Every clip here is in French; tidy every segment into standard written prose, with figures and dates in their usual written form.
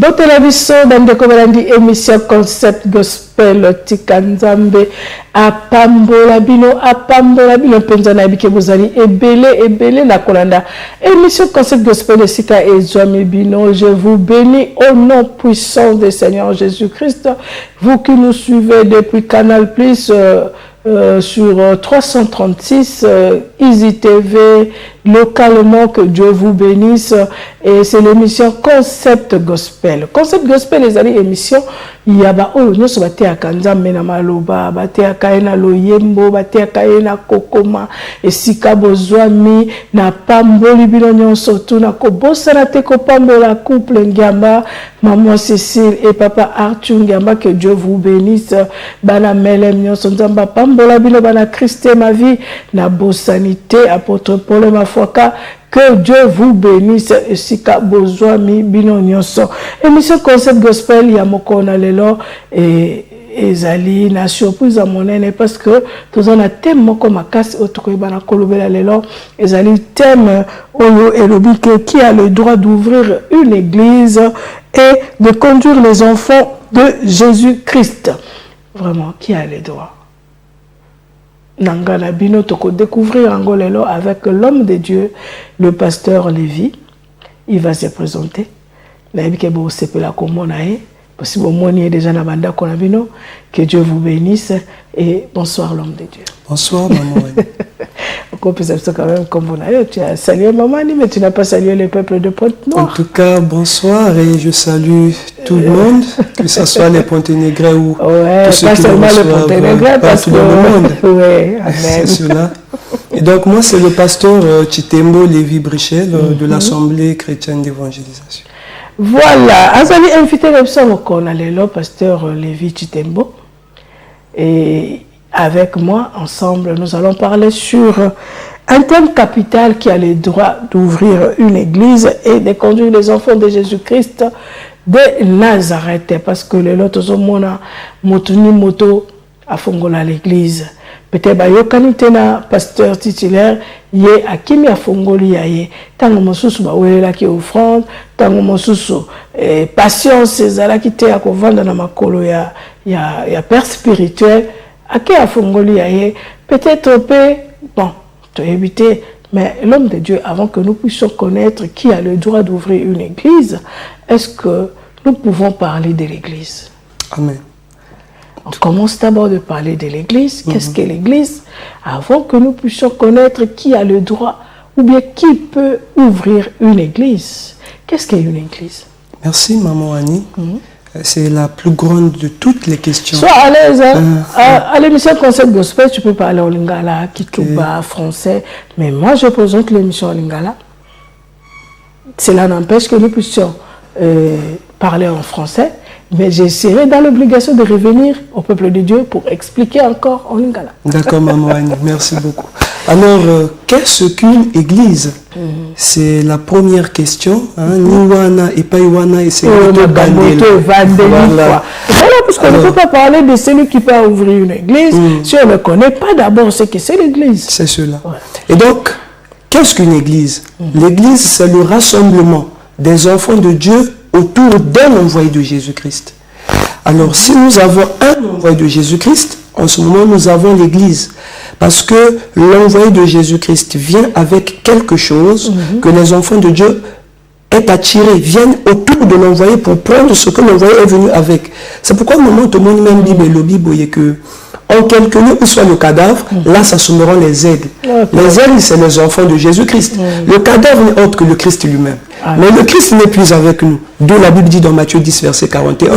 Botola biso bandeko balandi émission concept gospel tikanzambe apambola bino penza na bike bozali ebele na kolanda émission concept gospel sika ezwami bino. Je vous bénis au nom puissant du Seigneur Jésus-Christ. Vous qui nous suivez depuis Canal Plus sur 336 Easy TV localement, que Dieu vous bénisse. Et c'est l'émission Concept Gospel. Concept Gospel, les amis, émission il y a nous sommes à Kanzambe na maloba, batea kaena loyembo, batea kaena kokoma, et sika bozwami na pamboli bino nyonso tu na kobosa na te kopambola couple Ngamba, maman Cécile et papa Arthur Ngamba, que Dieu vous bénisse. Bana melem nyonso nzamba pambola bino, bana Christ ma vie na bosanité, apôtre Paul Mafoka. Que Dieu vous bénisse. Et sika bozwami bino nyonso. Émission Concept Gospel ya mokona lelo et ezali na surprise à mon aîné parce que tous on a thème moko makasi otokoyeba na kolobela lelo ezali thème oyo elobi qui a le droit d'ouvrir une église et de conduire les enfants de Jésus-Christ. Vraiment, qui a le droit? Nangana bino toko découvrir Angolelo avec l'homme de Dieu, le pasteur Lévi. Il va se présenter. Naibikebo sepela komonae. Possible au monde déjà na banda konabino. Que Dieu vous bénisse et bonsoir l'homme de Dieu. Bonsoir maman. On peut saluer quand même comme vous avez. Tu as salué maman, mais tu n'as pas salué le peuple de Pointe-Noire. En tout cas, bonsoir et je salue tout le monde, que ce soit les Ponténégrins ou tous ceux pas qui seulement les Ponténégrins, parce que dans le monde. Oui, amen. C'est cela. Et donc moi c'est le pasteur Chitembo Lévi Brichel de l'Assemblée chrétienne d'évangélisation. Voilà, Azali invité le pasteur Lévi Chitembo. Et avec moi, ensemble, nous allons parler sur un thème capital qui a le droit d'ouvrir une église et de conduire les enfants de Jésus-Christ de Nazareth. Parce que le lot mona motuni moto a fongola l'église. Peut-être que na pasteur titulaire yé akimi a fongoli yaye. Tango mosusu ba welela ki offrande, tango mosusu patience ezala ki te akovanda na makolo ya père spirituel. Ake a fongoli yaye. Peut-être bon, tu éviter. Mais l'homme de Dieu, avant que nous puissions connaître qui a le droit d'ouvrir une église, est-ce que nous pouvons parler de l'église? Amen. On commence d'abord de parler de l'église. Qu'est-ce qu'est l'église? Avant que nous puissions connaître qui a le droit ou bien qui peut ouvrir une église. Qu'est-ce qu'est une église? Merci maman Annie. C'est la plus grande de toutes les questions. Sois à l'aise. À l'émission Concept Gospel, tu peux parler en lingala, kituba, français. Mais moi, je présente l'émission en lingala. Cela n'empêche que nous puissions parler en français. Mais je serai dans l'obligation de revenir au peuple de Dieu pour expliquer encore en lingala. D'accord, maman Annie. Merci beaucoup. Alors, qu'est-ce qu'une église? C'est la première question. Niwana et Paiwana et c'est Voilà, puisqu'on ne peut pas parler de celui qui peut ouvrir une église si on ne connaît pas d'abord ce que c'est l'église. C'est cela. Ouais. Et donc, qu'est-ce qu'une église? L'église, c'est le rassemblement des enfants de Dieu autour d'un envoyé de Jésus-Christ. Alors, si nous avons un envoyé de Jésus-Christ, en ce moment, nous avons l'église. Parce que l'envoyé de Jésus-Christ vient avec quelque chose que les enfants de Dieu est attirés, viennent autour de l'envoyé pour prendre ce que l'envoyé est venu avec. C'est pourquoi au moment où tout le monde même Bible et le Bible, il y a que en quelques lieux où soit le cadavre, là s'assommeront les aigles. Les aigles, c'est les enfants de Jésus-Christ. Le cadavre n'est autre que le Christ lui-même. Mais le Christ n'est plus avec nous. D'où la Bible dit dans Matthieu 10, verset 41,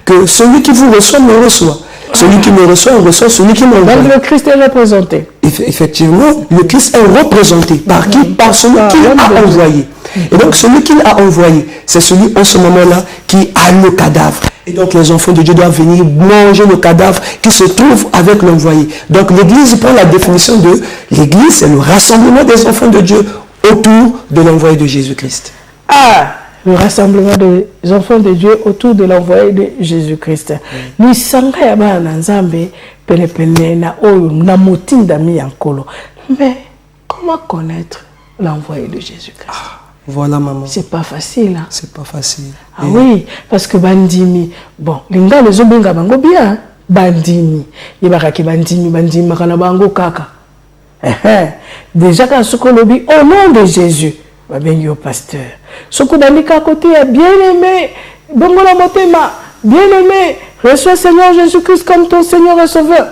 que celui qui vous reçoit me reçoit. Celui qui me reçoit, on reçoit celui qui m'envoie. Donc le Christ est représenté. Effectivement, le Christ est représenté. Par qui? Par celui qui l'a envoyé. Et donc celui qui l'a envoyé, c'est celui en ce moment-là qui a le cadavre. Et donc les enfants de Dieu doivent venir manger le cadavre qui se trouve avec l'envoyé. Donc l'église prend la définition de l'église, c'est le rassemblement des enfants de Dieu autour de l'envoyé de Jésus-Christ. Ah, le rassemblement des enfants de Dieu autour de l'envoyé de Jésus-Christ. Ni sanga ya bana nzambe pene pene na oyo na motinda mi yankolo. Mais comment connaître l'envoyé de Jésus-Christ? Voilà, maman. C'est pas facile. Hein? C'est pas facile. Ah oui, parce que bandimi, bon, linga les obenga bango bien, bandimi. Ibaraki bandimi, bandimi makana bango kaka. Déjà quand ce qu'on dit au nom de Jésus, va bien au pasteur. Ce qu'on a dit qu'à côté, bien-aimé, bongo la motema, bien-aimé, reçois Seigneur Jésus-Christ comme ton Seigneur et Sauveur.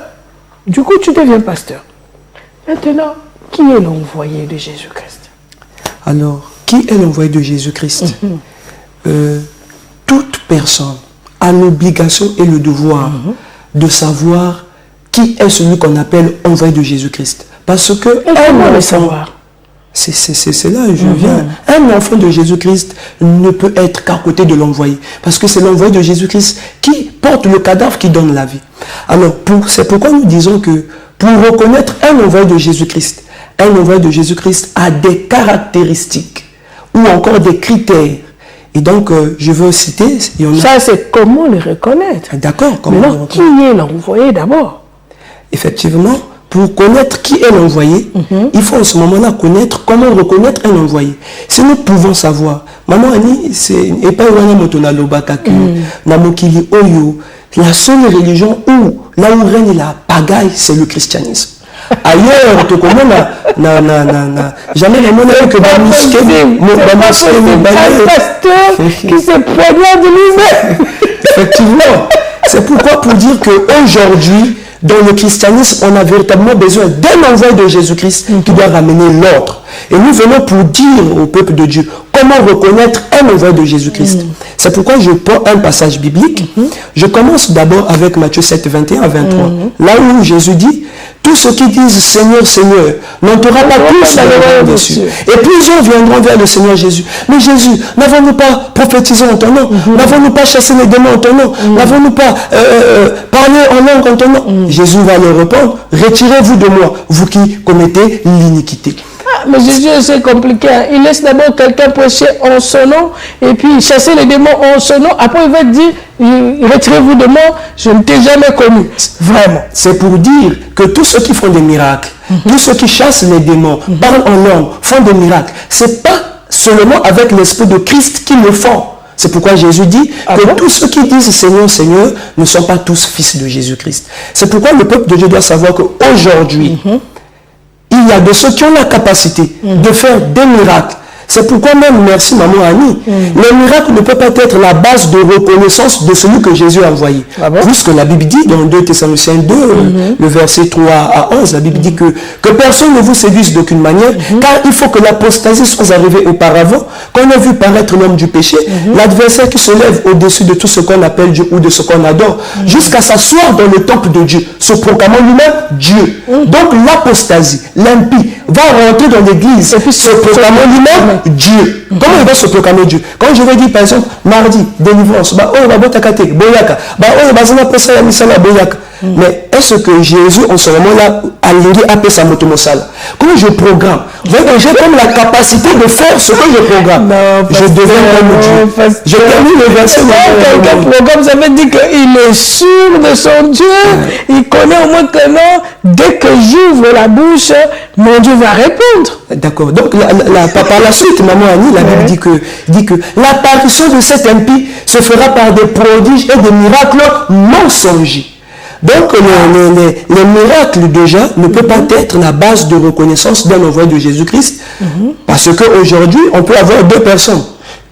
Du coup, tu deviens pasteur. Maintenant, qui est l'envoyé de Jésus-Christ? Alors, qui est l'envoyé de Jésus-Christ? Toute personne a l'obligation et le devoir de savoir qui est celui qu'on appelle envoyé de Jésus-Christ. Parce que comment le savoir? C'est là où je viens. Un enfant de Jésus-Christ ne peut être qu'à côté de l'envoyé. Parce que c'est l'envoyé de Jésus-Christ qui porte le cadavre qui donne la vie. Alors, c'est pourquoi nous disons que pour reconnaître un envoyé de Jésus-Christ, un envoyé de Jésus-Christ a des caractéristiques ou encore des critères. Et donc, je veux citer... Ça, c'est comment le reconnaître. D'accord. Maintenant, qui est l'envoyé d'abord? Effectivement, pour connaître qui est l'envoyé, il faut en ce moment-là connaître comment reconnaître un envoyé. Si nous pouvons savoir, Maman Annie, c'est pas la seule religion où, là où règne la pagaille, c'est le christianisme. Ailleurs, tout comme jamais les monnaie que un pasteur qui se poignarde de lui-même. Effectivement. C'est pourquoi pour dire qu'aujourd'hui, dans le christianisme, on a véritablement besoin d'un envoyé de Jésus-Christ qui doit ramener l'ordre. Et nous venons pour dire au peuple de Dieu comment reconnaître un envoyé de Jésus-Christ. C'est pourquoi je prends un passage biblique. Je commence d'abord avec Matthieu 7, 21 à 23. Là où Jésus dit, tous ceux qui disent Seigneur, Seigneur, n'entreront pas tous dans le royaume des cieux. Et plusieurs viendront vers le Seigneur Jésus. Mais Jésus, n'avons-nous pas prophétisé en ton nom? N'avons-nous pas chassé les démons en ton nom? N'avons-nous pas parlé en langue en ton nom? Jésus va leur répondre, retirez-vous de moi, vous qui commettez l'iniquité. Mais Jésus, c'est compliqué. Il laisse d'abord quelqu'un prêcher en son nom et puis chasser les démons en son nom. Après, il va dire, retirez-vous de moi, je ne t'ai jamais connu. Vraiment. C'est pour dire que tous ceux qui font des miracles, tous ceux qui chassent les démons, parlent en langue, font des miracles, c'est pas seulement avec l'esprit de Christ qu'ils le font. C'est pourquoi Jésus dit que tous ceux qui disent Seigneur, Seigneur ne sont pas tous fils de Jésus-Christ. C'est pourquoi le peuple de Dieu doit savoir qu'aujourd'hui, il y a de ceux qui ont la capacité de faire des miracles. C'est pourquoi même, merci maman Annie, les miracles ne peuvent pas être la base de reconnaissance de celui que Jésus a envoyé. Puisque la Bible dit dans 2 Thessaloniciens 2, le verset 3 à 11, la Bible dit que personne ne vous séduise d'aucune manière, car il faut que l'apostasie soit arrivée auparavant, qu'on ait vu paraître l'homme du péché, l'adversaire qui se lève au-dessus de tout ce qu'on appelle Dieu ou de ce qu'on adore, jusqu'à s'asseoir dans le temple de Dieu, se proclamant lui-même Dieu. Donc l'apostasie, l'impie, va rentrer dans l'église, se proclamant lui-même Dieu. Comment il va se proclamer Dieu? Quand je vais dire par exemple, mardi, délivrance, mais est-ce que Jésus en ce moment-là a légué à sa motomosala? Quand je programme, j'ai comme la capacité de faire ce que je programme. Non, je deviens comme Dieu. Je termine le verset. Quelqu'un programme, ça veut dire qu'il est sûr de son Dieu. Il connaît au moins que non, dès que j'ouvre la bouche, mon Dieu va répondre. D'accord. Donc par la suite, maman Annie, la Bible dit que l'apparition de cet impie se fera par des prodiges et des miracles mensongers. Donc les miracles déjà ne peuvent pas être la base de reconnaissance d'un envoyé de Jésus-Christ, parce qu'aujourd'hui on peut avoir deux personnes,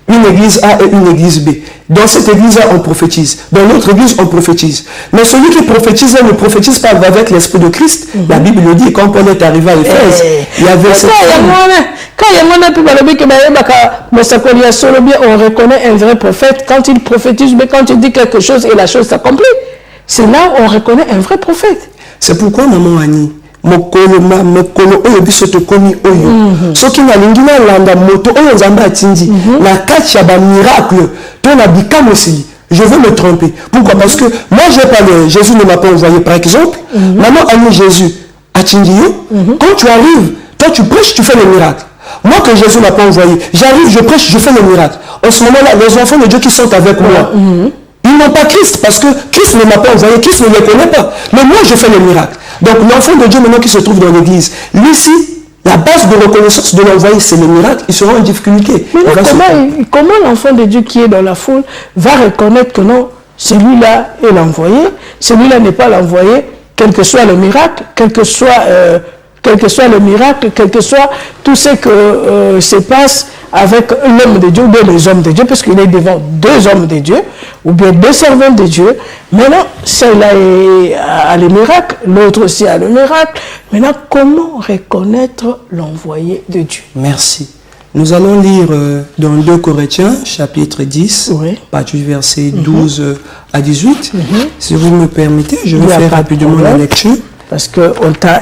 une église A et une église B. Dans cette église A on prophétise, dans l'autre église on prophétise. Mais celui qui prophétise ne prophétise pas avec l'esprit de Christ. La Bible le dit, quand Paul est arrivé à Éphèse, il y avait cette quand on reconnaît un vrai prophète quand il prophétise, mais quand il dit quelque chose et la chose s'accomplit. C'est là où on reconnaît un vrai prophète. C'est pourquoi, maman Annie, mokolo oyo biso tokomi oyo soki nalingi nalanda moto oyo nzambe atindi na kati ya bamiracle to na bikamoseli, je veux me tromper. Pourquoi? Parce que moi j'ai parlé, Jésus ne m'a pas envoyé par exemple. Maman Annie, Jésus atindi yo. Quand tu arrives, toi tu prêches, tu fais le miracle. Moi que Jésus n'a pas envoyé, j'arrive, je prêche, je fais le miracle. En ce moment-là, les enfants de Dieu qui sont avec moi, ils n'ont pas Christ, parce que Christ ne m'a pas envoyé, Christ ne les connaît pas. Mais moi, je fais le miracle. Donc l'enfant de Dieu maintenant qui se trouve dans l'église, lui-ci, La base de reconnaissance de l'envoyé, c'est le miracle, ils seront en difficulté. Mais comment l'enfant de Dieu qui est dans la foule va reconnaître que non, celui-là est l'envoyé, celui-là n'est pas l'envoyé, quel que soit le miracle, quel que soit le miracle, quel que soit tout ce que se passe avec l'homme de Dieu ou bien les hommes de Dieu, parce qu'il est devant deux hommes de Dieu, ou bien deux servants de Dieu. Maintenant, celui-là a le miracle, l'autre aussi a le miracle. Maintenant, comment reconnaître l'envoyé de Dieu? Merci. Nous allons lire dans 2 Corinthiens, chapitre 10, partir du verset 12 à 18. Si vous me permettez, je vais faire rapidement la lecture. Parce qu'on t'a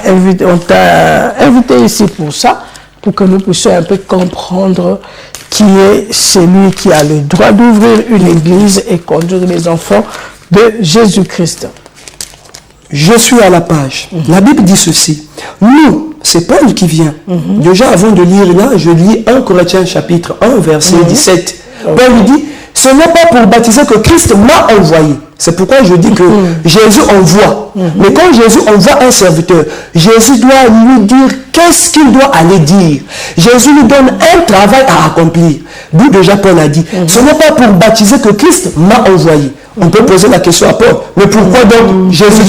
invité ici pour ça, pour que nous puissions un peu comprendre qui est celui qui a le droit d'ouvrir une église et conduire les enfants de Jésus-Christ. Je suis à la page. La Bible dit ceci. Nous, c'est Paul qui vient. Déjà avant de lire là, je lis 1 Corinthiens chapitre 1, verset 17. Paul lui dit, ce n'est pas pour baptiser que Christ m'a envoyé. C'est pourquoi je dis que Jésus envoie. Mais quand Jésus envoie un serviteur, Jésus doit lui dire qu'est-ce qu'il doit aller dire. Jésus lui donne un travail à accomplir. D'où déjà Paul a dit, ce n'est pas pour baptiser que Christ m'a envoyé. On peut poser la question à Paul, mais pourquoi donc Jésus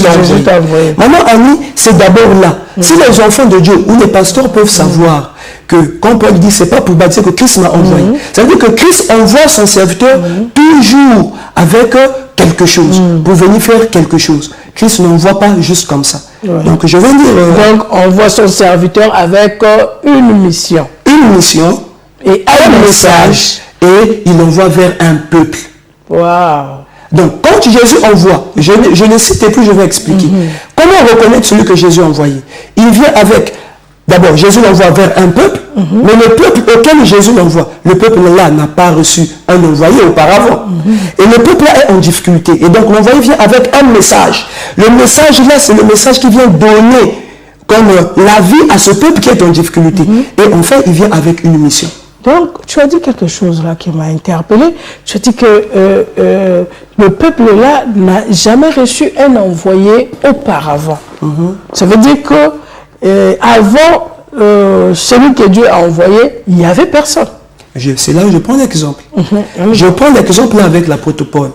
t'a envoyé? Maintenant, Annie, c'est d'abord là. Si les enfants de Dieu ou les pasteurs peuvent savoir que quand Paul dit, c'est pas pour baptiser que Christ m'a envoyé. Ça veut dire que Christ envoie son serviteur toujours avec quelque chose, pour venir faire quelque chose. Christ n'envoie pas juste comme ça. Donc je vais dire... Donc on voit son serviteur avec une mission. Une mission et un message. Et il envoie vers un peuple. Waouh! Donc, quand Jésus envoie, je ne cite plus, je vais expliquer. Comment reconnaître celui que Jésus a envoyé? Il vient avec, d'abord, Jésus l'envoie vers un peuple, mais le peuple auquel Jésus l'envoie, le peuple là n'a pas reçu un envoyé auparavant. Et le peuple là est en difficulté. Et donc, l'envoyé vient avec un message. Le message là, c'est le message qui vient donner comme la vie à ce peuple qui est en difficulté. Et enfin, il vient avec une mission. Donc, tu as dit quelque chose là qui m'a interpellé. Tu as dit que le peuple là n'a jamais reçu un envoyé auparavant. Ça veut dire que avant celui que Dieu a envoyé, il n'y avait personne. C'est là où je prends l'exemple. Je prends l'exemple là avec l'apôtre Paul.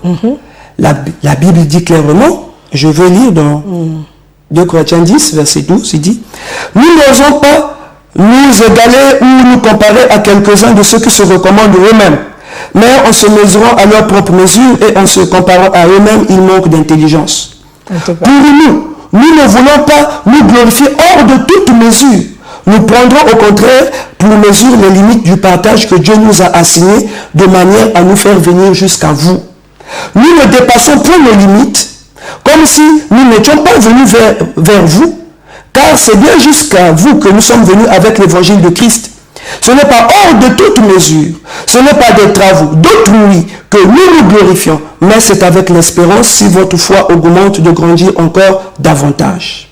La Bible dit clairement, je vais lire dans 2 Corinthiens 10, verset 12, il dit, nous n'osons pas nous égaler ou nous comparer à quelques-uns de ceux qui se recommandent eux-mêmes. Mais en se mesurant à leur propre mesure et en se comparant à eux-mêmes, ils manquent d'intelligence. Pour nous, nous ne voulons pas nous glorifier hors de toute mesure. Nous prendrons au contraire pour mesure les limites du partage que Dieu nous a assigné de manière à nous faire venir jusqu'à vous. Nous ne dépassons point nos limites, comme si nous n'étions pas venus vers vous, car c'est bien jusqu'à vous que nous sommes venus avec l'évangile de Christ. Ce n'est pas hors de toute mesure, ce n'est pas des travaux d'autrui que nous nous glorifions, mais c'est avec l'espérance si votre foi augmente de grandir encore davantage.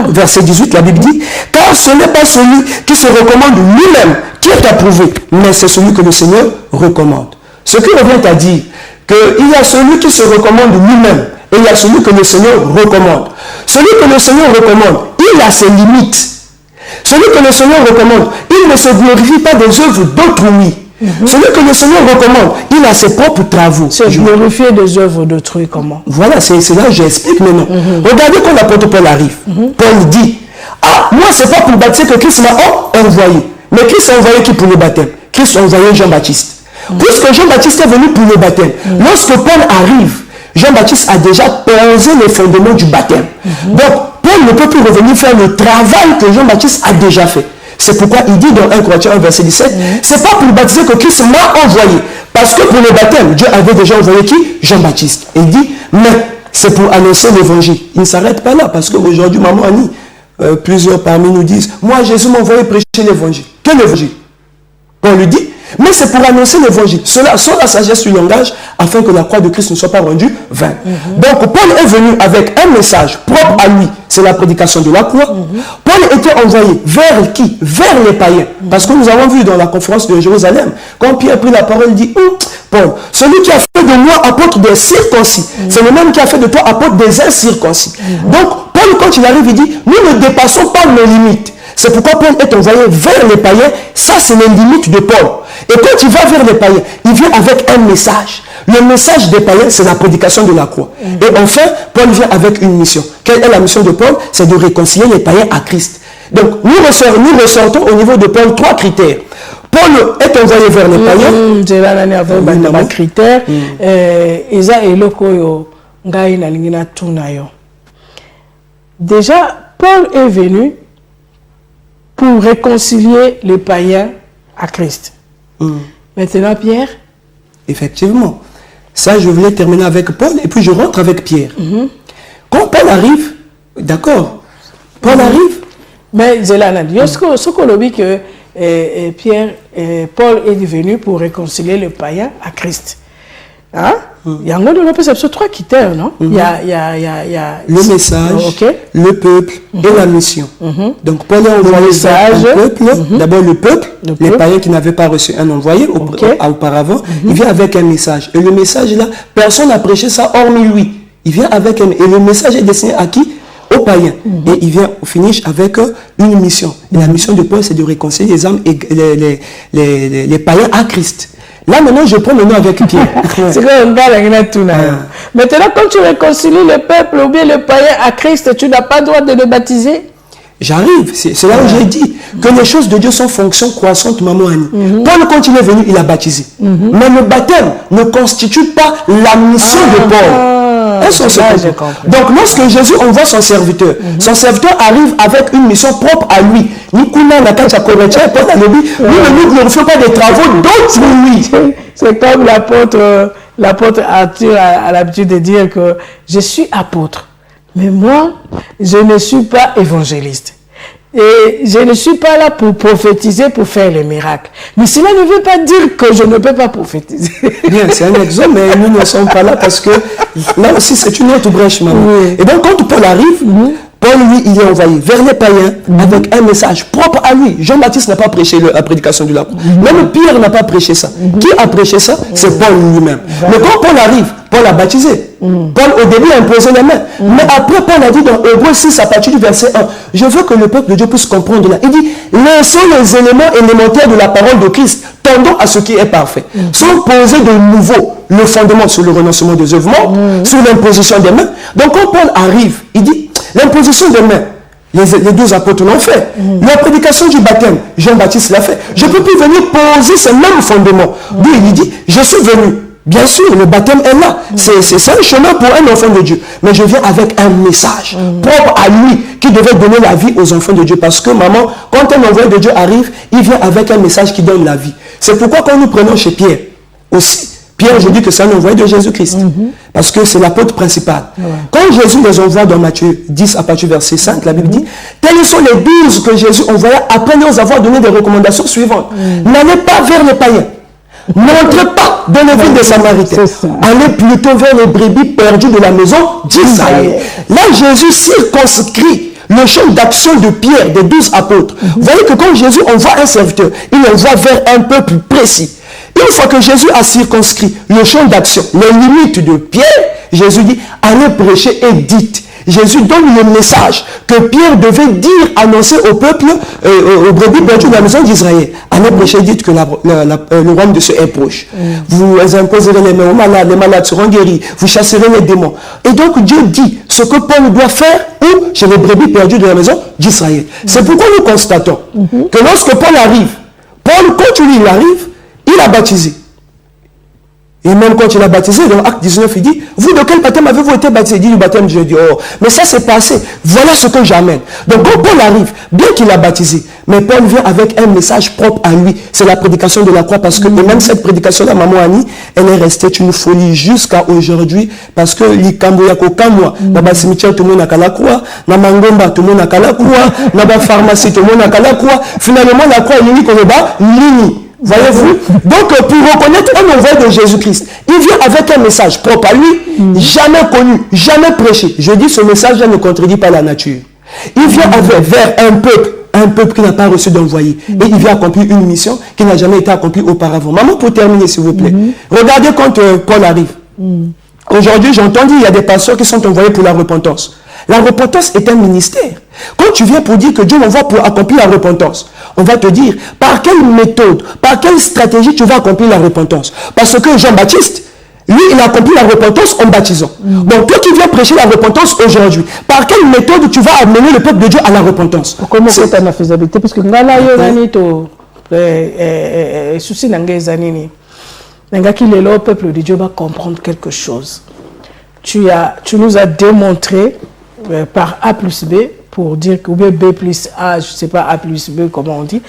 Verset 18, la Bible dit, car ce n'est pas celui qui se recommande lui-même qui est approuvé, mais c'est celui que le Seigneur recommande. Ce qui revient à dire qu'il y a celui qui se recommande lui-même et il y a celui que le Seigneur recommande. Celui que le Seigneur recommande, il a ses limites. Celui que le Seigneur recommande, il ne se glorifie pas des œuvres d'autrui. Celui que le Seigneur recommande, il a ses propres travaux. Se glorifier des œuvres d'autrui, comment? Voilà, c'est là que j'explique maintenant. Regardez quand l'apôtre Paul arrive. Paul dit, ah, moi c'est pas pour baptiser que Christ m'a envoyé. Mais Christ a envoyé qui pour le baptême? Christ a envoyé Jean-Baptiste. Puisque Jean-Baptiste est venu pour le baptême, lorsque Paul arrive, Jean-Baptiste a déjà posé les fondements du baptême. Donc, Paul ne peut plus revenir faire le travail que Jean-Baptiste a déjà fait. C'est pourquoi il dit dans 1 Corinthiens 1, verset 17, c'est pas pour baptiser que Christ m'a envoyé. Parce que pour le baptême, Dieu avait déjà envoyé qui? Jean-Baptiste. Et il dit, mais c'est pour annoncer l'évangile. Il ne s'arrête pas là, parce qu'aujourd'hui, maman Annie, plusieurs parmi nous disent, moi Jésus m'a envoyé prêcher l'évangile. Quel évangile? Paul lui dit, mais c'est pour annoncer l'évangile. Cela sans la sagesse du langage, afin que la croix de Christ ne soit pas rendue vaine. Donc Paul est venu avec un message propre à lui, c'est la prédication de la croix. Paul était envoyé vers qui? Vers les païens. Parce que nous avons vu dans la conférence de Jérusalem, quand Pierre a pris la parole, il dit, Paul, celui qui a fait de moi apôtre des circoncis, c'est le même qui a fait de toi apôtre des incirconcis. Donc Paul, quand il arrive, il dit, nous ne dépassons pas nos limites. C'est pourquoi Paul est envoyé vers les païens. Ça, c'est les limites de Paul. Et quand il va vers les païens, il vient avec un message. Le message des païens, c'est la prédication de la croix. Et enfin, Paul vient avec une mission. Quelle est la mission de Paul? C'est de réconcilier les païens à Christ. Donc, nous ressortons au niveau de Paul 3 critères. Paul est envoyé vers les païens. J'ai la critères. Eza eloko yo ngai na lingina tunayo. Déjà, Paul est venu pour réconcilier les païens à Christ. Maintenant, Pierre? Effectivement. Ça, je voulais terminer avec Paul et puis je rentre avec Pierre. Quand Paul arrive, d'accord, Paul arrive. Mais Zelana, ce qu'on a dit que Pierre, Paul est venu pour réconcilier les païens à Christ. Hein? Il y a trois critères, non? Il y a le message, le peuple et la mission. Donc Paul est envoyé vers le peuple, d'abord le peuple, les païens qui n'avaient pas reçu un envoyé auparavant, il vient avec un message. Et le message là, personne n'a prêché ça hormis lui. Il vient avec un... Et le message est destiné à qui? Aux païens. Et il vient au finish avec une mission. Et la mission de Paul, c'est de réconcilier les âmes et les païens à Christ. Là, maintenant, je prends le nom avec Pierre. C'est comme maintenant, quand tu réconcilies le peuple ou bien le païen à Christ, tu n'as pas le droit de le baptiser? J'arrive. C'est là où j'ai dit que les choses de Dieu sont fonction croissante, maman Annie. Paul, quand il est venu, il a baptisé. Mais le baptême ne constitue pas la mission de Paul. Donc, lorsque Jésus envoie son serviteur arrive avec une mission propre à lui. Nous ne glorifions pas des travaux d'autrui. C'est comme l'apôtre Arthur a l'habitude de dire que je suis apôtre, mais moi, je ne suis pas évangéliste. Et je ne suis pas là pour prophétiser, pour faire les miracles. Mais cela ne veut pas dire que je ne peux pas prophétiser. Bien, c'est un exemple, mais nous ne sommes pas là parce que là aussi c'est une autre brèche, maman. Oui. Et donc quand Paul arrive, Paul, lui, il est envoyé vers les païens avec un message propre à lui. Jean-Baptiste n'a pas prêché la prédication du lac. Même Pierre n'a pas prêché ça. Qui a prêché ça? C'est Paul lui-même. Mais quand Paul arrive, Paul a baptisé. Paul, au début, a imposé les mains. Mais après, Paul a dit dans Hébreux 6, à partir du verset 1, je veux que le peuple de Dieu puisse comprendre là. Il dit, laissons les éléments élémentaires de la parole de Christ, tendons à ce qui est parfait. Sans poser de nouveau le fondement sur le renoncement des œuvrements, sur l'imposition des mains. Donc quand Paul arrive, il dit, l'imposition des mains, les 12 apôtres l'ont fait. La prédication du baptême, Jean-Baptiste l'a fait. Je ne peux plus venir poser ce même fondement. Lui, il dit, je suis venu. Bien sûr, le baptême est là. C'est un chemin pour un enfant de Dieu. Mais je viens avec un message propre à lui qui devait donner la vie aux enfants de Dieu. Parce que maman, quand un envoyé de Dieu arrive, il vient avec un message qui donne la vie. C'est pourquoi quand nous prenons chez Pierre aussi, Pierre, je dis que c'est un envoyé de Jésus-Christ. Parce que c'est l'apôtre principal. Quand Jésus les envoie dans Matthieu 10 à partir du verset 5, la Bible dit, tels sont les 12 que Jésus envoya après nous avoir donné des recommandations suivantes. N'allez pas vers les païens. N'entrez pas dans les villes des Samaritains. Allez plutôt vers les brebis perdues de la maison d'Israël. Là, Jésus circonscrit le champ d'action de Pierre, des 12 apôtres. Vous voyez que quand Jésus envoie un serviteur, il envoie vers un peuple précis. Une fois que Jésus a circonscrit le champ d'action, les limites de Pierre, Jésus dit, allez prêcher et dites. Jésus donne le message que Pierre devait dire, annoncer au peuple, aux brebis perdues de la maison d'Israël. Allez prêcher et dites que le royaume de Dieu est proche. Vous imposerez les mains aux malades, les malades seront guéris, vous chasserez les démons. Et donc Dieu dit ce que Paul doit faire où chez les brebis perdues de la maison d'Israël. C'est pourquoi nous constatons que lorsque Paul arrive, Paul, quand il arrive, il a baptisé. Et même quand il a baptisé, dans Acte 19, il dit, vous de quel baptême avez-vous été baptisé? Il dit, le baptême de Dieu. Dit, oh, mais ça c'est passé. Voilà ce que j'amène. Donc quand Paul arrive, bien qu'il a baptisé, mais Paul vient avec un message propre à lui. C'est la prédication de la croix. Parce que et même cette prédication-là, maman Annie, elle est restée une folie jusqu'à aujourd'hui. Parce que les Kamboyako Kamwa, dans le cimetière, tout le monde a la croix. Dans Mangomba, tout le monde a la croix. Dans la pharmacie, tout le monde a la croix. Finalement, la croix est lignée comme ligne. Voyez-vous? Donc, pour reconnaître un envoyé de Jésus-Christ, il vient avec un message propre à lui, jamais connu, jamais prêché. Je dis, ce message-là ne contredit pas la nature. Il vient vers un peuple qui n'a pas reçu d'envoyé. Et il vient accomplir une mission qui n'a jamais été accomplie auparavant. Maman, pour terminer, s'il vous plaît. Regardez quand Paul arrive. Aujourd'hui, j'ai entendu, il y a des pasteurs qui sont envoyés pour la repentance. La repentance est un ministère. Quand tu viens pour dire que Dieu m'envoie pour accomplir la repentance, on va te dire par quelle méthode, par quelle stratégie tu vas accomplir la repentance. Parce que Jean-Baptiste, lui, il a accompli la repentance en baptisant. Donc, toi qui viens prêcher la repentance aujourd'hui, par quelle méthode tu vas amener le peuple de Dieu à la repentance? Comment c'est ta faisabilité? Parce que ngala yo nani to souci nangé zanini. Nangaki le peuple de Dieu va comprendre quelque chose. Tu nous as démontré par A plus B, pour dire que B plus A, je ne sais pas A plus B, comment on dit,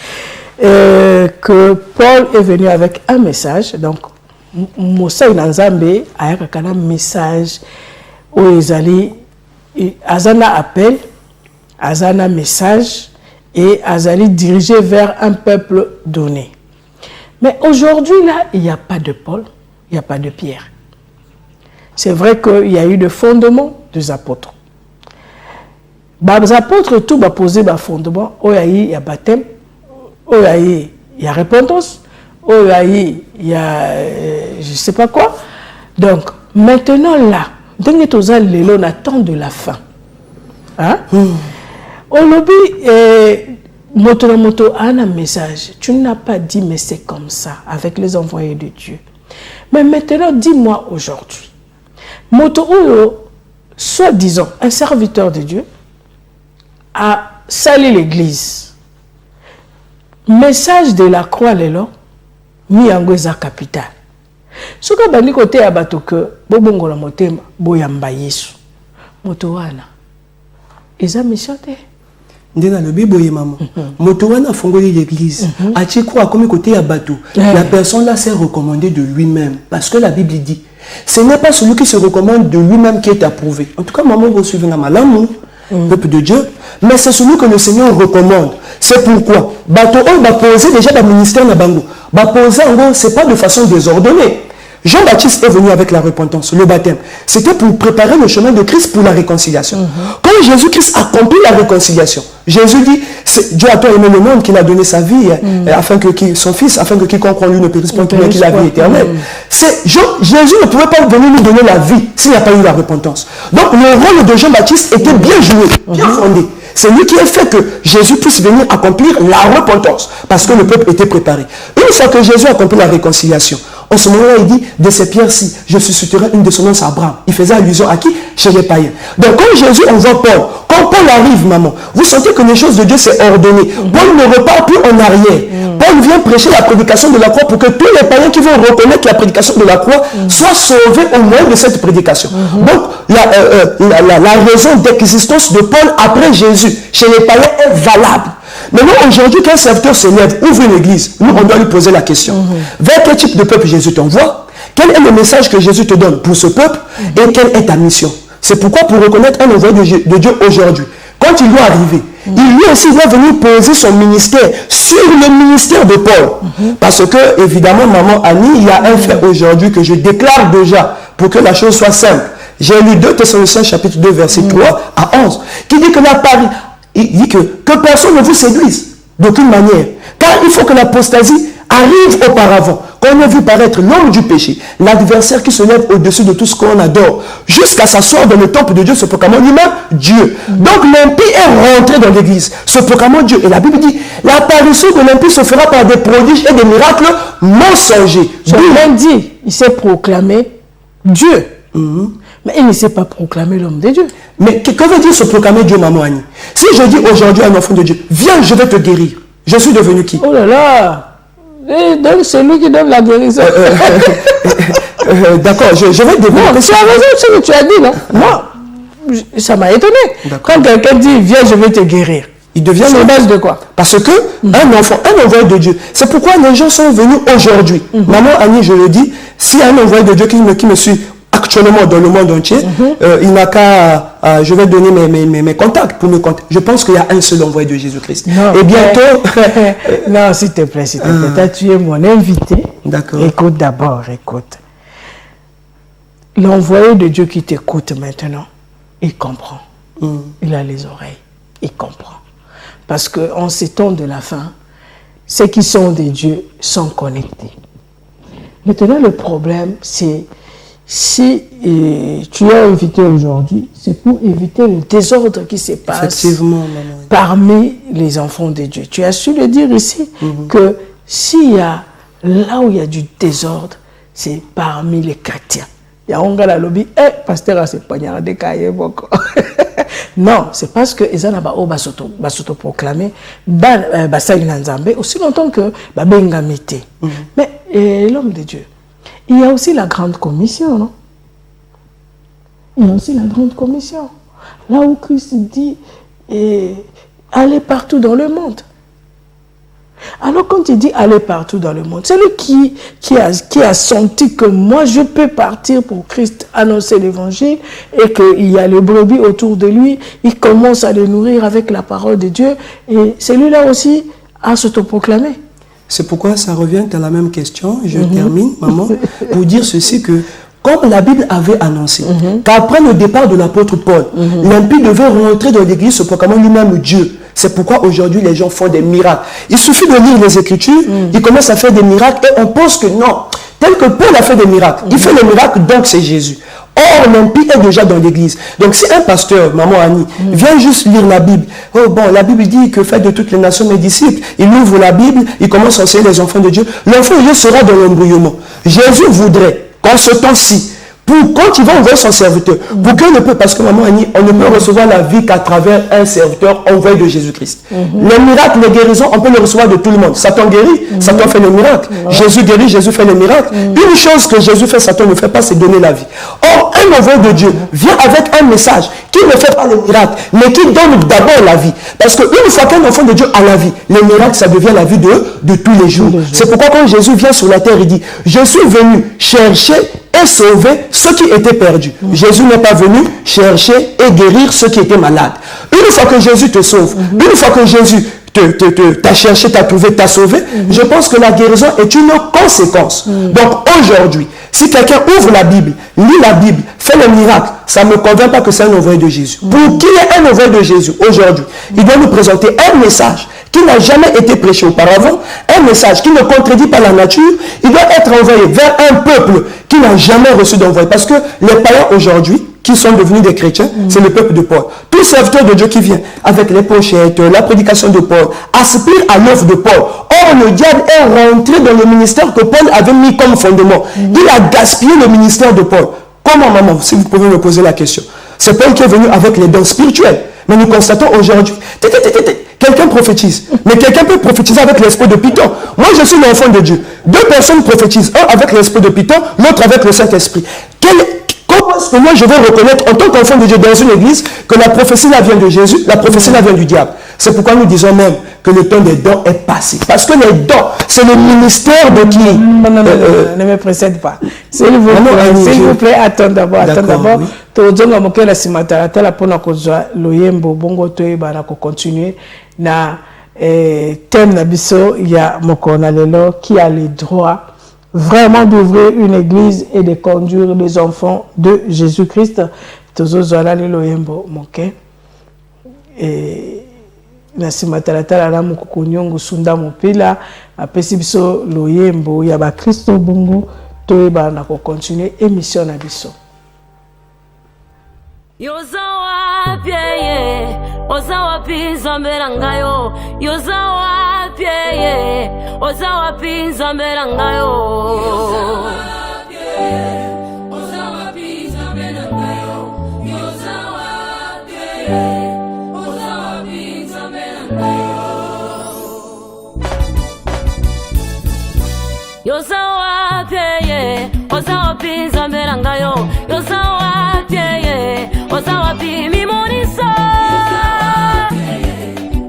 que Paul est venu avec un message. Donc, Moussa Inanzambe a un message où ils allaient, Azana appel, Azana message, et Azali dirigé vers un peuple donné. Mais aujourd'hui, là, il n'y a pas de Paul, il n'y a pas de Pierre. C'est vrai qu'il y a eu le fondement des apôtres. Les apôtres, tout va poser le fondement. Il y a baptême, il y a repentance, il y a je ne sais pas quoi. Donc, maintenant là, on attend de la fin. Hein? Au lobby, moto a un message. Tu n'as pas dit, mais c'est comme ça, avec les envoyés de Dieu. Mais maintenant, dis-moi aujourd'hui. Moto soi-disant, un serviteur de Dieu, a sali l'église. Message de la croix, l'élo, mi angweza capital. Ce que bandi côté à bato que, bobongola motema, boyamba yesu. Moto wana. Eza méchante. Ndena le biboye maman. Moto wana fongoli l'église. Achi croix comme côté à bateau. La personne là s'est recommandée de lui-même. Parce que la Bible dit, ce n'est pas celui qui se recommande de lui-même qui est approuvé. En tout cas, maman, vous suivez la malamou, peuple de Dieu. Mais c'est celui que le Seigneur recommande. C'est pourquoi, bateau, on va poser déjà le ministère na bango. Va poser en gros, c'est pas de façon désordonnée. Jean-Baptiste est venu avec la repentance, le baptême. C'était pour préparer le chemin de Christ pour la réconciliation. Quand Jésus-Christ accomplit la réconciliation, Jésus dit, Dieu a tant aimé le monde qu'il a donné sa vie, afin que son fils, afin que quiconque en lui ne périsse pas, mais qu'il ait la vie éternelle. Jésus ne pouvait pas venir nous donner la vie s'il n'y a pas eu la repentance. Donc le rôle de Jean-Baptiste était bien joué, bien fondé. C'est lui qui a fait que Jésus puisse venir accomplir la repentance, parce que le peuple était préparé. Une fois que Jésus a accompli la réconciliation, en ce moment-là, il dit, de ces pierres-ci, je susciterai une descendance à Abraham. Il faisait allusion à qui? Chez les païens. Donc quand Jésus envoie Paul, quand Paul arrive, maman, vous sentez que les choses de Dieu s'est ordonné. Paul ne repart plus en arrière. Paul vient prêcher la prédication de la croix pour que tous les païens qui vont reconnaître la prédication de la croix soient sauvés au moyen de cette prédication. Donc la raison d'existence de Paul après Jésus chez les païens est valable. Maintenant, aujourd'hui, qu'un serviteur se lève, ouvre une église, nous, on doit lui poser la question. Vers quel type de peuple Jésus t'envoie? Quel est le message que Jésus te donne pour ce peuple? Et quelle est ta mission? C'est pourquoi, pour reconnaître un envoyé de Dieu aujourd'hui, quand il doit arriver, il lui aussi doit venir poser son ministère sur le ministère de Paul. Parce que, évidemment, maman Annie, il y a un fait aujourd'hui que je déclare déjà, pour que la chose soit simple. J'ai lu 2 Thessaloniciens chapitre 2, verset 3 à 11, qui dit que il dit que personne ne vous séduise d'aucune manière. Car il faut que l'apostasie arrive auparavant. Qu'on ait vu paraître l'homme du péché, l'adversaire qui se lève au-dessus de tout ce qu'on adore, jusqu'à s'asseoir dans le temple de Dieu, se proclamant lui-même Dieu. Donc l'impie est rentré dans l'église, se proclamant Dieu. Et la Bible dit, l'apparition de l'impie se fera par des prodiges et des miracles mensongers. Même dit, il s'est proclamé Dieu. Mais il ne s'est pas proclamé l'homme de Dieu. Mais que veut dire se proclamer Dieu, maman Annie? Si je dis aujourd'hui à un enfant de Dieu, viens, je vais te guérir, je suis devenu qui? Oh là là! Et donc c'est lui qui donne la guérison. D'accord, je vais développer. Tu as raison ce que tu as dit, non? Moi, ça m'a étonné. Quand quelqu'un dit, viens, je vais te guérir. Il devient sur base de quoi? Parce que un enfant, un envoyé de Dieu, c'est pourquoi les gens sont venus aujourd'hui. Maman Annie, je le dis, s'il y a un envoyé de Dieu qui me suit actuellement dans le monde entier, il n'a qu'à, je vais donner mes contacts pour me contacter. Je pense qu'il y a un seul envoyé de Jésus-Christ. Et bientôt... non, s'il te plaît, s'il te plaît. Tu es mon invité. D'accord. Écoute d'abord, écoute. L'envoyé de Dieu qui t'écoute maintenant, il comprend. Il a les oreilles. Il comprend. Parce qu'en ces temps de la fin, ceux qui sont des dieux sont connectés. Maintenant, le problème, c'est si tu es invité aujourd'hui, c'est pour éviter le désordre qui se passe parmi les enfants de Dieu. Tu as su le dire ici, que s'il y a là où il y a du désordre, c'est parmi les chrétiens. Il y a un gars dans le lobby, pasteur a se poignardé cahier beaucoup. Non, c'est parce que ils ont s'auto-proclamer aussi longtemps que Bengamete. Mais l'homme de Dieu, il y a aussi la grande commission, non? Il y a aussi la grande commission. Là où Christ dit, allez partout dans le monde. Alors quand il dit aller partout dans le monde, c'est lui qui a senti que moi je peux partir pour Christ annoncer l'évangile et qu'il y a les brebis autour de lui, il commence à les nourrir avec la parole de Dieu et c'est lui-là aussi à s'autoproclamer. C'est pourquoi ça revient à la même question, je termine maman, pour dire ceci que comme la Bible avait annoncé qu'après le départ de l'apôtre Paul, l'impie devait rentrer dans l'église se proclamant lui-même Dieu. C'est pourquoi aujourd'hui les gens font des miracles. Il suffit de lire les Écritures, ils commencent à faire des miracles et on pense que non. Tel que Paul a fait des miracles, il fait les miracles, donc c'est Jésus. Or, l'impie est déjà dans l'église. Donc si un pasteur, maman Annie, vient juste lire la Bible, oh bon, la Bible dit que faites de toutes les nations mes disciples, il ouvre la Bible, il commence à enseigner les enfants de Dieu, l'enfant de Dieu sera dans l'embrouillement. Jésus voudrait qu'en ce temps-ci, quand il va envoyer son serviteur, pour qu'il ne peut, parce que maman Annie, on ne peut recevoir la vie qu'à travers un serviteur envoyé de Jésus-Christ. Les miracles, les guérisons, on peut les recevoir de tout le monde. Satan guérit, Satan fait les miracles. Jésus guérit, Jésus fait les miracles. Une chose que Jésus fait, Satan ne fait pas, c'est donner la vie. Or, un envoyé de Dieu vient avec un message qui ne fait pas les miracles, mais qui donne d'abord la vie. Parce qu'une fois qu'un enfant de Dieu a la vie, les miracles, ça devient la vie de tous les jours. C'est pourquoi quand Jésus vient sur la terre, il dit, je suis venu chercher et sauver ceux qui étaient perdus. Jésus n'est pas venu chercher et guérir ceux qui étaient malades. Une fois que Jésus te sauve, une fois que Jésus t'a cherché, t'a trouvé, t'a sauvé, je pense que la guérison est une conséquence. Donc aujourd'hui, si quelqu'un ouvre la Bible, lit la Bible, fait le miracle, ça ne me convainc pas que c'est un envoyé de Jésus. Pour qu'il y ait un envoyé de Jésus aujourd'hui, il doit nous présenter un message qui n'a jamais été prêché auparavant, un message qui ne contredit pas la nature, il doit être envoyé vers un peuple qui n'a jamais reçu d'envoyé. Parce que les païens aujourd'hui, qui sont devenus des chrétiens, c'est le peuple de Paul. Tout serviteur de Dieu qui vient avec les pochettes, la prédication de Paul, aspire à l'œuvre de Paul. Or, le diable est rentré dans le ministère que Paul avait mis comme fondement. Il a gaspillé le ministère de Paul. Comment, maman, si vous pouvez me poser la question? C'est Paul qui est venu avec les dons spirituels. Mais nous constatons aujourd'hui, quelqu'un prophétise. Mais quelqu'un peut prophétiser avec l'esprit de Python. Moi, je suis l'enfant de Dieu. Deux personnes prophétisent. Un avec l'esprit de Python, l'autre avec le Saint-Esprit. Comment est-ce que moi je vais reconnaître en tant qu'enfant de Dieu dans une église que la prophétie là vient de Jésus, la prophétie là vient du diable? C'est pourquoi nous disons même que le temps des dons est passé. Parce que les dons, c'est le ministère de qui? Non, ne me précède pas. S'il vous plaît, attends d'abord. Tozonga mokela simatala tala pona kozwa loyembo bongo toyeba na ko continuer na thème na biso ya mokona lelo qui a le droit vraiment d'ouvrir une église et de conduire les enfants de Jésus-Christ. Tozozwala lelo yembo moke na simatala tala na mukonyongo sunda mopila apesi biso loyembo ya ba Kristo bongo toyeba na ko continuer émission na biso. Yozawa pieye, ozawa pinza merangayo. Yozawa pieye, ozawa pinza merangayo. Yozawa pieye, ozawa pinza merangayo. Yozawa pieye, ozawa pinza merangayo. Yozawa pieye, ozawa pinza merangayo. Yozawa pieye, ozawa pi mimonisa.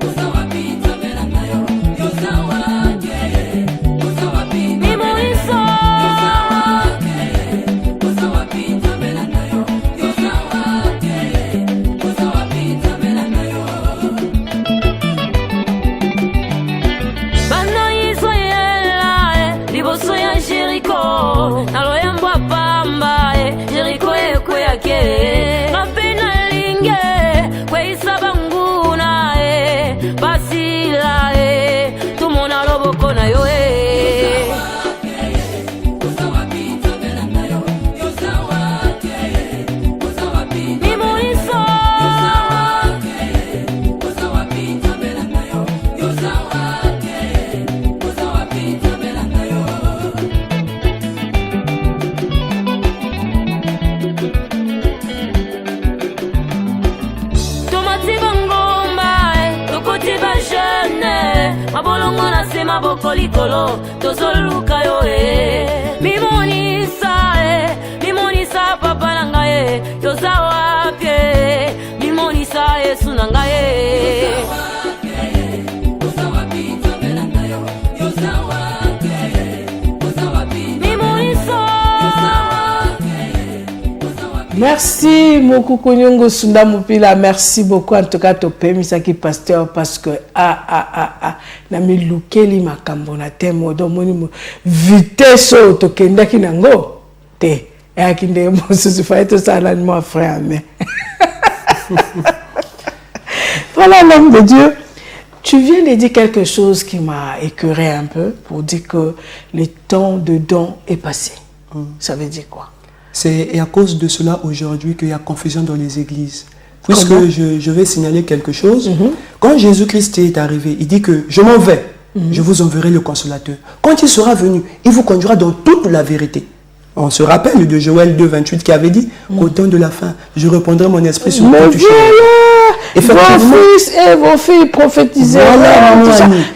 Yozawa pinza merangayo. Yozawa pieye, ozawa pi mimonisa. Ozawa pinza merangayo. Yozawa pieye, ozawa pinza merangayo. Bana Israela, liboso ya Jericho, naloyembo pamba, Jericho ekwe yake. Kapena linge, kwe isabanguna, basila, tumona loboko na yo. Yozawa pinza merangayo. Yozawa topese maboko likolo tozoluka yo mimonisa papa na ngai toza wapi mimonisa Yesu na ngai Merci Mokuku Nyongo Sunda Mupila, merci beaucoup en tout cas to pemisaki pasteur parce que na milukeli makambo na temo do moni vitesse to kendaki nango te akinde mo se fait tout ça là mon frère mais voilà l'homme de Dieu. Tu viens de dire quelque chose qui m'a écœuré un peu pour dire que le temps de don est passé. Ça veut dire quoi? C'est à cause de cela aujourd'hui qu'il y a confusion dans les églises. Puisque je vais signaler quelque chose. Quand Jésus-Christ est arrivé, il dit que je m'en vais, je vous enverrai le consolateur. Quand il sera venu, il vous conduira dans toute la vérité. On se rappelle de Joël 2, 28 qui avait dit qu'au temps de la fin, je répandrai mon esprit sur toute chose. Vos fils et vos filles prophétisaient. Voilà,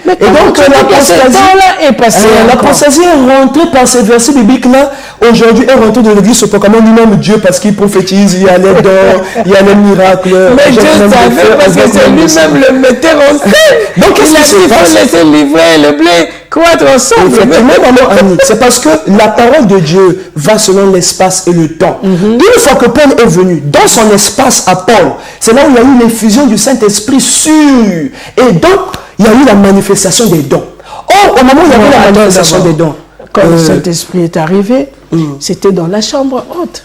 mais et donc l'apostasie est passée. L'apostasie est rentrée par ces versets bibliques-là. Aujourd'hui, est rentrée de l'église se proclamant lui-même Dieu parce qu'il prophétise, il y a les dons, il y a les miracles. Mais Dieu savait parce que c'est lui-même le metteur en scène. Donc il a dit qu'il faut laisser livrer le blé croître ensemble. C'est parce que la parole de Dieu va selon l'espace et le temps. Une fois que Paul est venu dans son espace à Paul, c'est là où il y a eu l'effusion du Saint-Esprit sur. Et donc, il y a eu la manifestation des dons. Or, au moment où il y a eu la manifestation des dons, quand le Saint-Esprit est arrivé, c'était dans la chambre haute.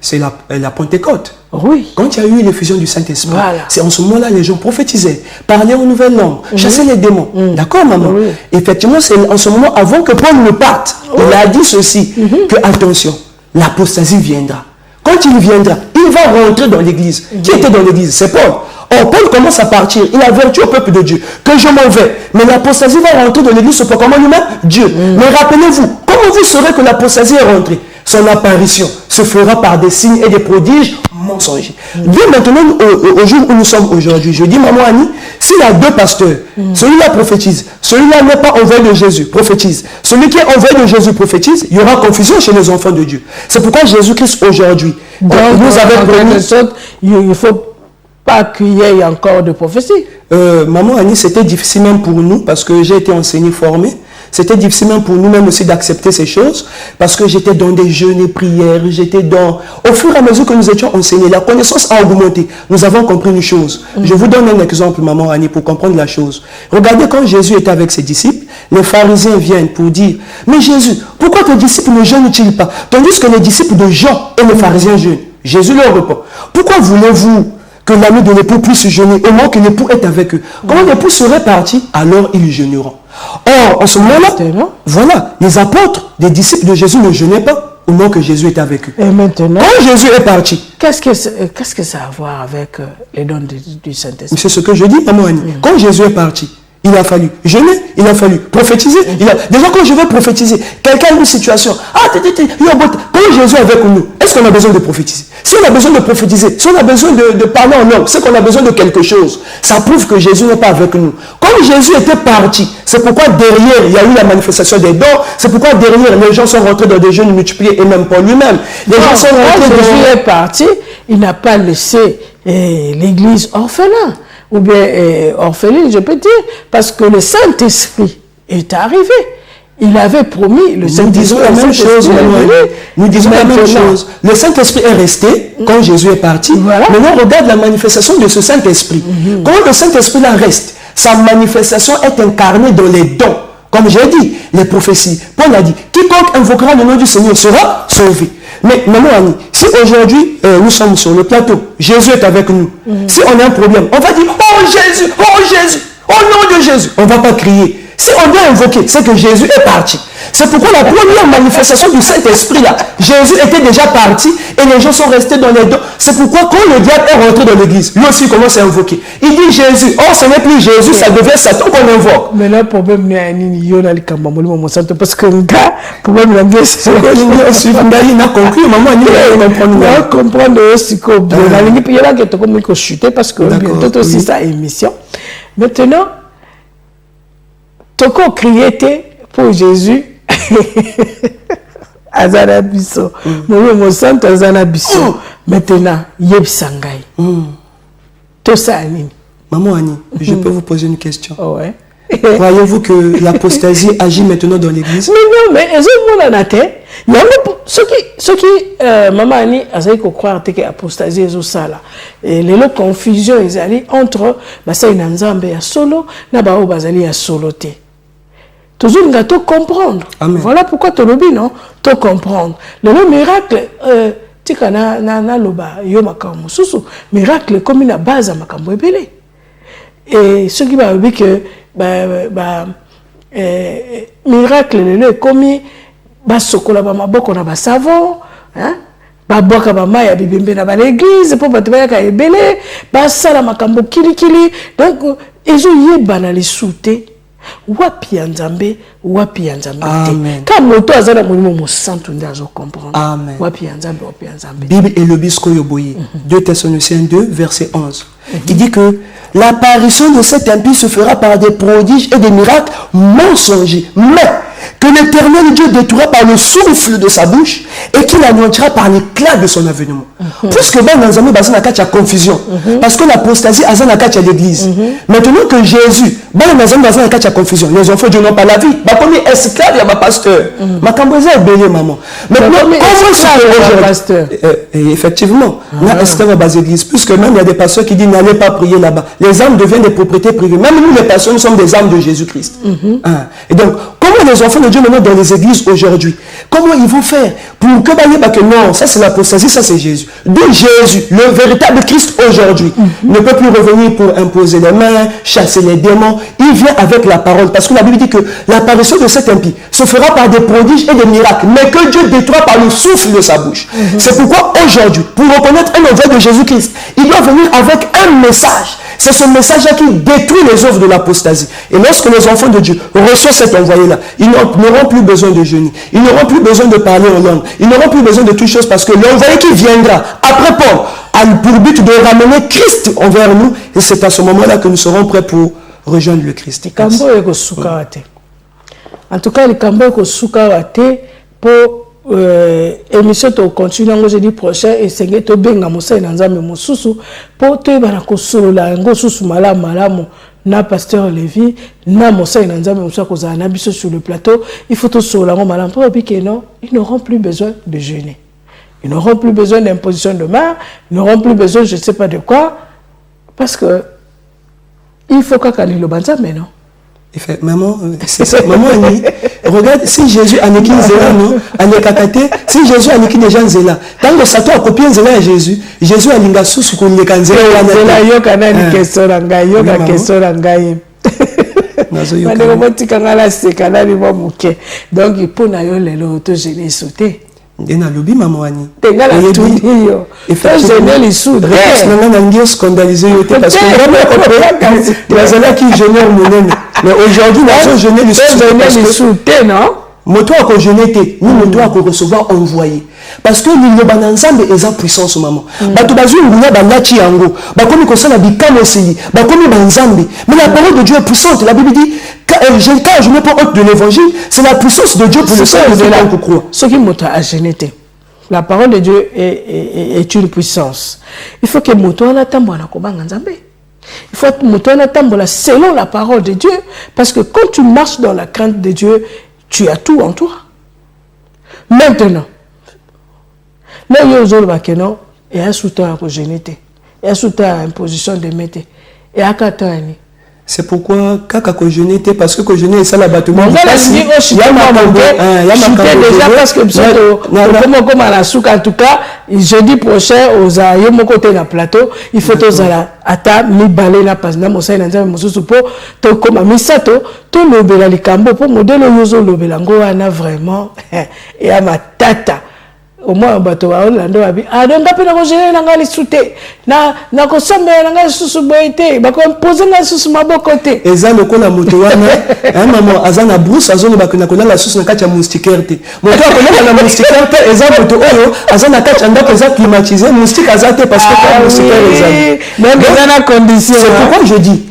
C'est la Pentecôte. Oui. Quand il y a eu l'effusion du Saint-Esprit, voilà. C'est en ce moment-là les gens prophétisaient, parlaient aux nouvelles langues, chassaient les démons. D'accord, maman? Oui. Effectivement, c'est en ce moment, avant que Paul ne parte, il a dit ceci, que attention, l'apostasie viendra. Quand il viendra, il va rentrer dans l'église. Qui était dans l'église? C'est Paul. Or, Paul commence à partir. Il a averti au peuple de Dieu que je m'en vais. Mais l'apostasie va rentrer dans l'église, c'est comment lui-même? Dieu. Mais rappelez-vous, comment vous saurez que l'apostasie est rentrée? Son apparition se fera par des signes et des prodiges mensongers. Bien maintenant, au jour où nous sommes aujourd'hui, je dis, maman Annie, s'il y a deux pasteurs, celui-là prophétise, celui-là n'est pas envoyé de Jésus, prophétise. Celui qui est envoyé de Jésus prophétise, il y aura confusion chez les enfants de Dieu. C'est pourquoi Jésus-Christ aujourd'hui, nous avait promis... Il ne faut pas qu'il y ait encore de prophétie. Maman Annie, c'était difficile même pour nous parce que j'ai été enseigné, formé. C'était difficile même pour nous-mêmes aussi d'accepter ces choses parce que j'étais dans des jeûnes et prières, j'étais dans... Au fur et à mesure que nous étions enseignés, la connaissance a augmenté. Nous avons compris une chose. Je vous donne un exemple, maman Annie, pour comprendre la chose. Regardez quand Jésus était avec ses disciples, les pharisiens viennent pour dire « Mais Jésus, pourquoi tes disciples ne jeûnent-ils pas ?» Tandis que les disciples de Jean et les pharisiens jeûnent. Jésus leur répond « Pourquoi voulez-vous que l'ami de l'époux puisse jeûner au moment que l'époux est avec eux? Quand l'époux serait parti, alors ils jeûneront. » Or, en ce moment-là, voilà, les apôtres, des disciples de Jésus ne jeûnaient pas au moment que Jésus était avec eux. Et maintenant, quand Jésus est parti, qu'est-ce que ça a à voir avec les dons du Saint-Esprit? C'est ce que je dis, maman Annie. Quand Jésus est parti, il a fallu jeûner, il a fallu prophétiser. Déjà, quand je vais prophétiser, quelqu'un a une situation. Quand Jésus est avec nous, est-ce qu'on a besoin de prophétiser? Si on a besoin de prophétiser, si on a besoin de parler en langue, c'est qu'on a besoin de quelque chose. Ça prouve que Jésus n'est pas avec nous. Comme Jésus était parti, c'est pourquoi derrière, il y a eu la manifestation des dons. C'est pourquoi derrière, les gens sont rentrés dans des jeûnes multipliés et même pas lui-même. Les gens sont rentrés dans... Jésus est parti, il n'a pas laissé l'église orphelin. Ou bien orpheline, je peux dire, parce que le Saint-Esprit est arrivé. Il avait promis, le Saint-Esprit. Nous disons la même chose, nous disons la même chose. Le Saint-Esprit est resté quand Jésus est parti. Voilà. Maintenant, on regarde la manifestation de ce Saint-Esprit. Quand le Saint-Esprit là reste, sa manifestation est incarnée dans les dons. Comme j'ai dit, les prophéties. Paul a dit, quiconque invoquera le nom du Seigneur sera sauvé. Mais maman Annie, si aujourd'hui nous sommes sur le plateau, Jésus est avec nous. Si on a un problème, on va dire, oh Jésus, au nom de Jésus. On ne va pas crier. Si on doit invoquer, c'est que Jésus est parti. C'est pourquoi la première manifestation du Saint-Esprit là, Jésus était déjà parti et les gens sont restés dans les dons. C'est pourquoi quand le diable est rentré dans l'église, lui aussi commence à invoquer. Il dit Jésus, oh ce n'est plus Jésus, ça devient Satan qu'on invoque. Mais là, le problème n'est pas parce que le gars, le problème c'est il a conclu, maman, il a comprendre aussi que il y a qui est comme chuter parce que bientôt aussi ça émission. Maintenant, toko crié pour Jésus azana biso mon santo azana biso maintenant yebsangai tout ça nini maman Annie, je peux vous poser une question. Ouais. Croyez-vous que l'apostasie agit maintenant dans l'église? Mais non, mais ils ont mon anaté. Il y a ceux qui maman Annie a dit qu'on croit que l'apostasie est ça là. Et les lots confusion ils allaient entre basa inanzambe ya solo na bao bazali ya soloté. Toujours nous doit comprendre. Amen. Voilà pourquoi tu lobby non, tu comprendre. Le miracle tika na loba yo makambo susu miracle comme une base à makambo ebele. Et ceux qui va dire que miracle le commis ba sokola ba maboko na ba savon hein ba boka ba maya bibembe na ba l'église pour ba tebaya ka ebele ba sala makambo kilikili donc ezo yeba na lisute wapi nzambe ka moto azana molimo mo santo ndazo comprendre amen wapi nzambe Bible et le bisco yoboyi 2 Thessaloniciens 2 verset 11 qui dit que l'apparition de cet impie se fera par des prodiges et des miracles mensongers, mais que l'Éternel Dieu détruira par le souffle de sa bouche et qu'il anéantira par l'éclat de son avènement. Puisque ben dans un bassin à confusion, parce que l'apostasie a à l'église. Maintenant que Jésus, ben dans un bassin à confusion, les enfants de Dieu n'ont pas la vie. Bah comme esclave il y a ma pasteur, ma camboisa est bélier maman. Maintenant comment c'est pasteur? Effectivement, la esclave à base d'église, puisque même il y a des pasteurs qui disent n'allez pas prier là-bas. Les âmes deviennent des propriétés privées. Même nous les pasteurs nous sommes des âmes de Jésus-Christ. Et donc comment les enfants de Dieu maintenant dans les églises aujourd'hui, comment ils vont faire pour que non, ça c'est l'apostasie, ça c'est Jésus. D'où Jésus, le véritable Christ aujourd'hui, ne peut plus revenir pour imposer les mains, chasser les démons. Il vient avec la parole, parce que la Bible dit que l'apparition de cet impie se fera par des prodiges et des miracles, mais que Dieu détruit par le souffle de sa bouche. C'est pourquoi aujourd'hui, pour reconnaître un envoi de Jésus-Christ, il doit venir avec un message. C'est ce message-là qui détruit les œuvres de l'apostasie. Et lorsque les enfants de Dieu reçoivent cet envoyé-là, ils n'auront plus besoin de jeûner. Ils n'auront plus besoin de parler en langue. Ils n'auront plus besoin de toutes choses parce que l'envoyé qui viendra après Paul a pour but de ramener Christ envers nous. Et c'est à ce moment-là que nous serons prêts pour rejoindre le Christ. En tout cas, le Cambo est pour émission to continue ngo jeudi prochain et senge to benga mosa na nzambe mosusu po to bana ko solola ngo susu malamu na pasteur Lévi na mosa na nzambe mosa ko za na biso sur le plateau il faut to solola ngo malamu pour que non ils n'auront plus besoin de jeûner, ils n'auront plus besoin d'imposition de main, ils n'auront plus besoin je ne sais pas de quoi parce que il faut qu'akali lo banza mais non. Il fait, maman, c'est ça, maman, regarde, si Jésus a niqué Zéla, non, si Jésus a niqué les gens Zéla, tant que Satan a copié Zéla à Jésus, Jésus a niqué sous ce qu'on les can Zéla. Zéla, yo kana ni question rangai, yo kana question rangai. Mane ko tikanga la sekana ni mo muke. Donc il peut na yo lelo to gêner sauter. Ndena lobi maman ani. Tenga la tudi yo. Et fait gêner les sous. Reste na nangé scandaliser yo parce que vraiment Zéla qui gêner mon ennemi. Mais aujourd'hui, nous avons jeûné le soutien, non? Moto a ko jeûner té, nous moto a ko recevoir envoyé. Parce que nous le ensemble est en puissance maman. Ba to bazu ngunya ba lati yango. Ba komi ko sala bikamo sili. Ba komi banzambe. Mais la parole de Dieu est puissante. La Bible dit quand je me prends honte de l'évangile, c'est la puissance de Dieu pour le salut de l'homme qui croit. Ce qui moto a jeûné té. La parole de Dieu est une puissance. Il faut que moto en attend na ko banga nzambe. Il faut que selon la parole de Dieu, parce que quand tu marches dans la crainte de Dieu, tu as tout en toi. Maintenant, là, il y a non, et un soutien à génétique, et un soutien à imposition de métier, et à Katani. C'est pourquoi kaka ko jeûner té parce que ko jeûner ça la bâtiment. Il y a déjà parce que comme à la souka en tout cas jeudi prochain aux ayo mon côté na plateau il faut aux ala ata mi balé na pas na mosa na nzambe mosusu po to comme misato to lobela likambo po modèle yozo lobela ngo wana vraiment et à ma tata au moins bato ba Orlando abi donc pe na ko gérer na ngali souté na ko sambela na ngali susu boité ba ko imposer na susu maboko te eza lokola moto wana maman azana brousse azoni ba ko na la susu na kati ya moustiquaire te moto akonaka na moustiquaire te eza moto oyo azana kati ya ndako eza climatisé moustique azate parce que moustiquaire ezali donc eza na condition. C'est pourquoi je dis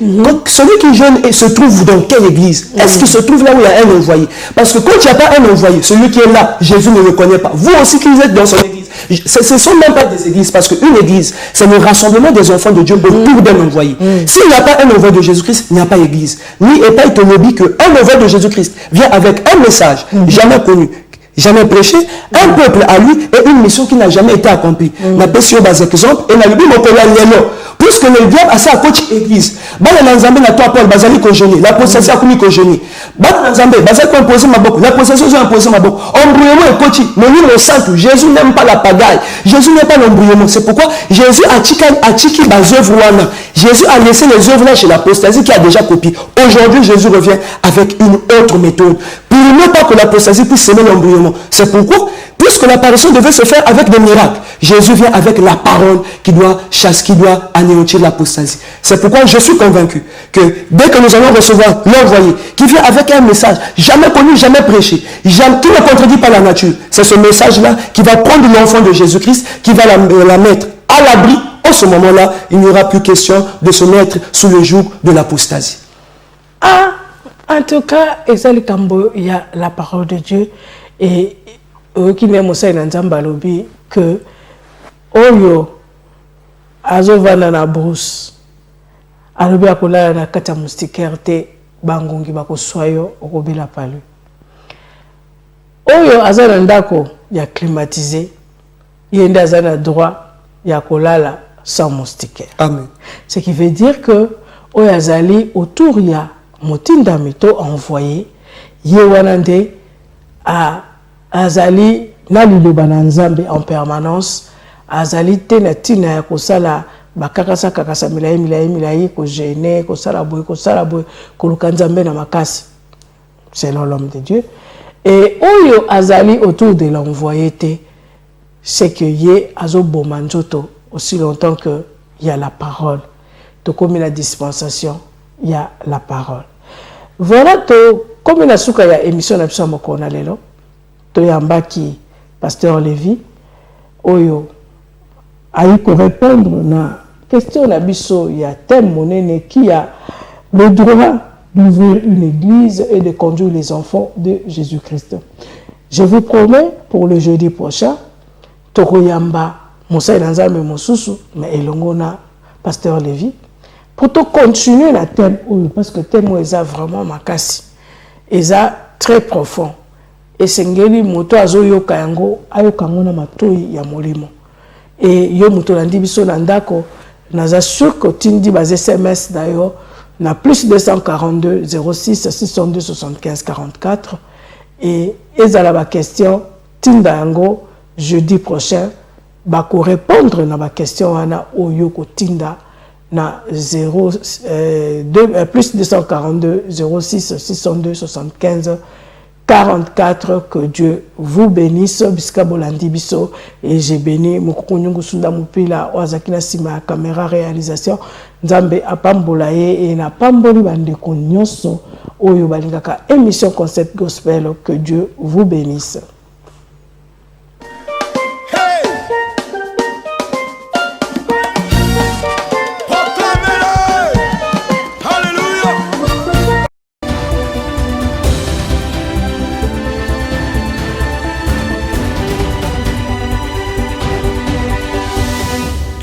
celui qui jeûne et se trouve dans quelle église? Est-ce qu'il se trouve là où il y a un envoyé? Parce que quand il n'y a pas un envoyé, celui qui est là, Jésus ne le connaît pas. Vous aussi qui êtes dans son église, ce ne sont même pas des églises, parce qu'une église, c'est le rassemblement des enfants de Dieu autour d'un envoyé. S'il n'y a pas un envoyé de Jésus-Christ, il n'y a pas d'église. Ni Epaï te lobby qu'un envoyé de Jésus-Christ vient avec un message jamais connu, jamais prêché, un peuple à lui et une mission qui n'a jamais été accomplie. Na pesio bas exemple et na libi mokola lelo. Puisque le diable a sa coach église. Bana nanzambe na toi Paul bazali ko jeûner, la possession a commis ko jeûner. Bana nanzambe bazali ko imposer maboko, la possession a imposer maboko. Embrouillement et coach, mais lui le saint, Jésus n'aime pas la pagaille. Jésus n'aime pas l'embrouillement. C'est pourquoi Jésus a tiki bas œuvres wana. Jésus a laissé les œuvres là chez l'apostasie qui a déjà copié. Aujourd'hui, Jésus revient avec une autre méthode. Pour ne pas que l'apostasie puisse semer l'embrouillement. C'est pourquoi, puisque l'apparition devait se faire avec des miracles, Jésus vient avec la parole qui doit chasser, qui doit anéantir l'apostasie. C'est pourquoi je suis convaincu que dès que nous allons recevoir l'envoyé, qui vient avec un message jamais connu, jamais prêché, qui ne contredit pas la nature, c'est ce message-là qui va prendre l'enfant de Jésus-Christ, qui va la mettre à l'abri. En ce moment-là, il n'y aura plus question de se mettre sous le joug de l'apostasie. En tout cas, il y a la parole de Dieu et qui même aussi dans lobby que oyo azovana na brousse alobi akolala na kati ya moustiquaire te bangongi bakoswayo okobela palu oyo aza na ndako ya climatisé ye nde aza na droit ya kolala sans moustiquaire. Amen. Ce qui veut dire que oyo azali autour ya motinda mito envoyé ye wana nde azali na liloba na Nzambe en permanence azali te na tina ya kosala bakakasa kakasa milayi ko gêner kosala boy koluka Nzambe na makasi selon l'homme de Dieu et oyo azali autour de l'envoyé te c'est que ye azoboma nzoto aussi longtemps que il y a la parole to comme la dispensation il y a la parole. Voilà to comme la souka ya émission na biso mokona lelo to yambaki pasteur Lévi oyo aïe pour répondre na question na biso ya thème monene qui a le droit d'ouvrir une église et de conduire les enfants de Jésus-Christ. Je vous promets pour le jeudi prochain tokoyamba Moussa Nzambe mosusu mais elongo na pasteur Lévi pour te continuer la thème parce que thème est vraiment makasi est très profond et sengeli moto azoyoka yango ayokango na matoi ya molimo et yo moto landi biso na ndako naza sûr que tindi bas SMS d'ailleurs na plus 242 06 602 75 44 et ezala ba question tinda yango jeudi prochain ba ko répondre na ba question wana oyo ko tinda na plus 242 06 602 75 44. Que Dieu vous bénisse biska bolandi biso et j'ai béni mukonyungu sunda mupila wazakina sima ya caméra réalisation Nzambe apambola ye et na pamboli bandeko nyonso oyo balingaka émission Concept Gospel. Que Dieu vous bénisse.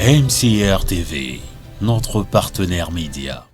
MCR TV, notre partenaire média.